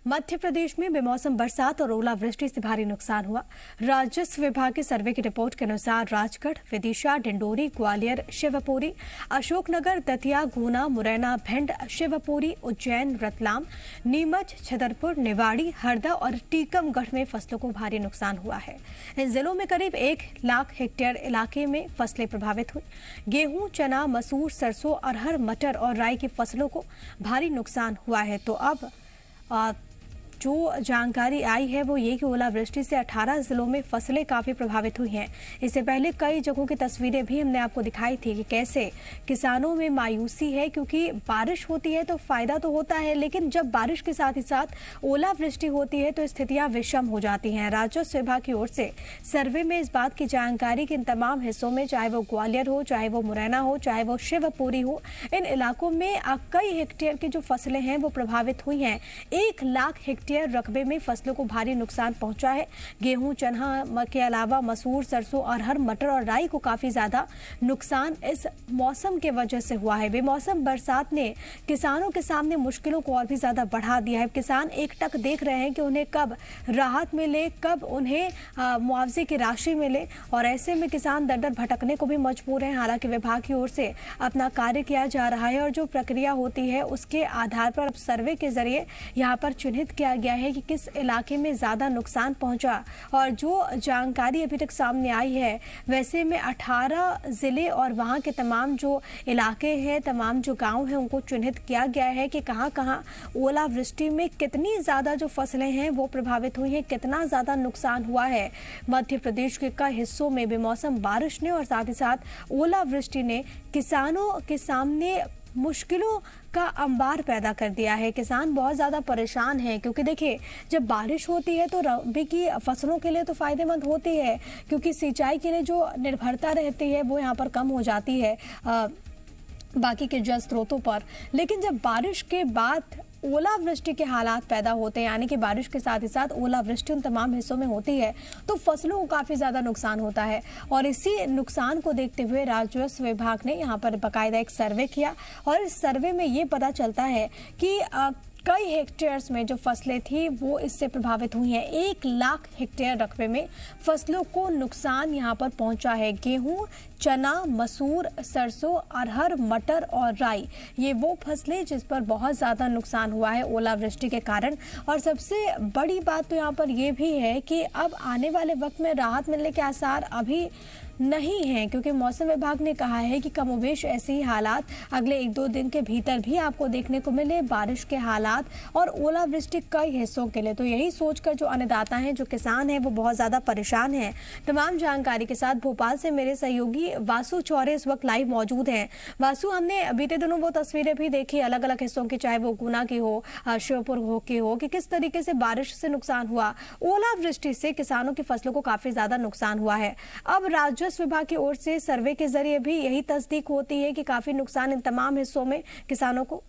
मध्य प्रदेश में बेमौसम बरसात और ओलावृष्टि से भारी नुकसान हुआ। राजस्व विभाग के सर्वे की रिपोर्ट के अनुसार राजगढ़, विदिशा, डिंडोरी, ग्वालियर, शिवपुरी, अशोकनगर, दतिया, गुना, मुरैना, भिंड, शिवपुरी, उज्जैन, रतलाम, नीमच, छतरपुर, निवाड़ी, हरदा और टीकमगढ़ में फसलों को भारी नुकसान हुआ है। इन जिलों में करीब 1 लाख हेक्टेयर इलाके में फसलें प्रभावित हुई। गेहूं, चना, मसूर, सरसों, अरहर, मटर और राई की फसलों को भारी नुकसान हुआ है। तो अब जो जानकारी आई है वो ये कि ओलावृष्टि से 18 जिलों में फसलें काफ़ी प्रभावित हुई हैं। इससे पहले कई जगहों की तस्वीरें भी हमने आपको दिखाई थी कि कैसे किसानों में मायूसी है, क्योंकि बारिश होती है तो फायदा तो होता है, लेकिन जब बारिश के साथ ही साथ ओलावृष्टि होती है तो स्थितियां विषम हो जाती हैं। राजस्व विभाग की ओर से सर्वे में इस बात की जानकारी कि इन तमाम हिस्सों में, चाहे वो ग्वालियर हो, चाहे वो मुरैना हो, चाहे वो शिवपुरी हो, इन इलाकों में कई हेक्टेयर की जो फसलें हैं वो प्रभावित हुई हैं। 1 लाख हेक्टेयर रकबे में फसलों को भारी नुकसान पहुंचा है। गेहूं, चना के अलावा मसूर, सरसों, अरहर, मटर और राई को काफी ज्यादा नुकसान इस मौसम के वजह से हुआ है। बेमौसम बरसात ने किसानों के सामने मुश्किलों को और भी ज्यादा बढ़ा दिया है। किसान एकटक देख रहे हैं कि उन्हें कब राहत मिले, कब उन्हें मुआवजे की राशि मिले, और ऐसे में किसान दर दर भटकने को भी मजबूर हैं। हालांकि विभाग की ओर से अपना कार्य किया जा रहा है और जो प्रक्रिया होती है उसके आधार पर अब सर्वे के जरिए यहाँ पर चिन्हित किया गया है कि किस इलाके में ज्यादा नुकसान पहुंचा। और जो जानकारी अभी तक सामने आई है, वैसे में 18 जिले और वहां के तमाम जो इलाके हैं, तमाम जो गांव हैं, उनको चिन्हित किया गया है कि कहां-कहां ओलावृष्टि में कितनी ज्यादा जो फसलें हैं वो प्रभावित हुई हैं, कितना ज्यादा नुकसान हुआ है। मध्य प्रदेश के कई हिस्सों में बेमौसम बारिश ने और साथ ही साथ ओलावृष्टि ने किसानों के सामने मुश्किलों का अंबार पैदा कर दिया है। किसान बहुत ज़्यादा परेशान हैं, क्योंकि देखिए जब बारिश होती है तो रबी की फसलों के लिए तो फ़ायदेमंद होती है, क्योंकि सिंचाई के लिए जो निर्भरता रहती है वो यहाँ पर कम हो जाती है बाकी के जल स्रोतों पर। लेकिन जब बारिश के बाद ओलावृष्टि के हालात पैदा होते हैं, यानी कि बारिश के साथ ही साथ ओलावृष्टि उन तमाम हिस्सों में होती है, तो फसलों को काफ़ी ज़्यादा नुकसान होता है। और इसी नुकसान को देखते हुए राजस्व विभाग ने यहाँ पर बाकायदा एक सर्वे किया और इस सर्वे में ये पता चलता है कि कई हेक्टेयर्स में जो फसलें थी वो इससे प्रभावित हुई हैं। 1 लाख हेक्टेयर रकबे में फसलों को नुकसान यहाँ पर पहुंचा है। गेहूं, चना, मसूर, सरसों, अरहर, मटर और राई, ये वो फसलें जिस पर बहुत ज़्यादा नुकसान हुआ है ओलावृष्टि के कारण। और सबसे बड़ी बात तो यहाँ पर ये भी है कि अब आने वाले वक्त में राहत मिलने के आसार अभी नहीं है, क्योंकि मौसम विभाग ने कहा है कि कमोबेश ऐसे ही हालात अगले 1-2 दिन के भीतर भी आपको देखने को मिले, बारिश के हालात और ओलावृष्टि कई हिस्सों के लिए। तो यही सोचकर जो अन्नदाता हैं, जो किसान हैं, वो बहुत ज़्यादा परेशान हैं। तमाम जानकारी के साथ भोपाल से मेरे सहयोगी वासु चौरे इस वक्त लाइव मौजूद हैं। वासु, हमने बीते दिनों वो तस्वीरें भी देखी अलग अलग हिस्सों की, चाहे वो गुना की हो, शिवपुर की हो, कि किस तरीके से बारिश से नुकसान हुआ, ओलावृष्टि से किसानों की फसलों को काफ़ी ज़्यादा नुकसान हुआ है। अब राजस्व विभाग की ओर से सर्वे के जरिए भी यही तस्दीक होती है कि काफी नुकसान इन तमाम हिस्सों में किसानों को।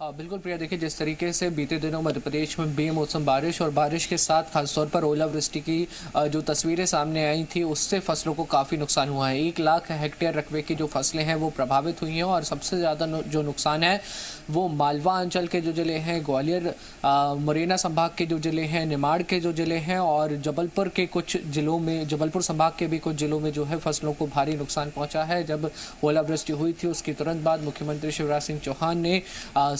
बिल्कुल प्रिया, देखिए जिस तरीके से बीते दिनों मध्य प्रदेश में बेमौसम बारिश और बारिश के साथ खासतौर पर ओलावृष्टि की जो तस्वीरें सामने आई थी, उससे फसलों को काफ़ी नुकसान हुआ है। 1 लाख हेक्टेयर रकबे की जो फसलें हैं वो प्रभावित हुई हैं और सबसे ज़्यादा जो नुकसान है वो मालवा अंचल के जो ज़िले हैं, ग्वालियर, मुरैना संभाग के जो ज़िले हैं, निमाड़ के जो ज़िले हैं और जबलपुर के कुछ ज़िलों में, जबलपुर संभाग के भी कुछ ज़िलों में जो है फसलों को भारी नुकसान पहुँचा है। जब ओलावृष्टि हुई थी उसके तुरंत बाद मुख्यमंत्री शिवराज सिंह चौहान ने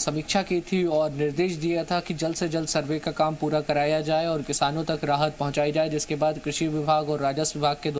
समीक्षा की थी और निर्देश दिया था कि जल्द से जल्द सर्वे का काम पूरा कराया जाए और किसानों तक राहत पहुंचाई जाए, जिसके बाद कृषि विभाग और राजस्व विभाग के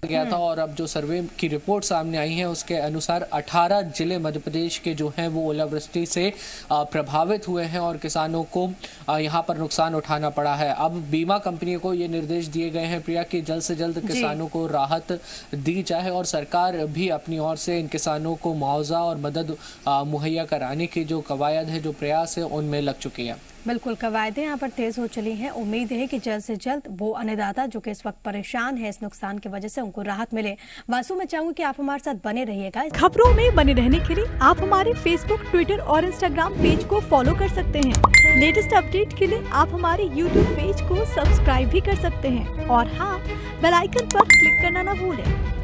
गया था। और अब जो सर्वे की रिपोर्ट सामने आई है उसके अनुसार 18 जिले मध्य प्रदेश के जो हैं वो ओलावृष्टि से प्रभावित हुए हैं और किसानों को यहां पर नुकसान उठाना पड़ा है। अब बीमा कंपनी को ये निर्देश दिए गए हैं प्रिया कि जल्द से जल्द किसानों को राहत दी जाए और सरकार भी अपनी ओर से इन किसानों को मुआवजा और मदद मुहैया कराने की जो कवायद है, जो प्रयास है, उनमें लग चुकी है। बिल्कुल, कवायदें यहाँ पर तेज हो चली हैं। उम्मीद है कि जल्द से जल्द वो अन्नदाता जो कि इस वक्त परेशान है इस नुकसान की वजह से, उनको राहत मिले। वासु, मैं चाहूंगी कि आप हमारे साथ बने रहिएगा। खबरों में बने रहने के लिए आप हमारे फेसबुक, ट्विटर और इंस्टाग्राम पेज को फॉलो कर सकते हैं। लेटेस्ट अपडेट के लिए आप हमारे यूट्यूब पेज को सब्सक्राइब भी कर सकते हैं और हाँ, बेल आइकन पर क्लिक करना ना भूलें।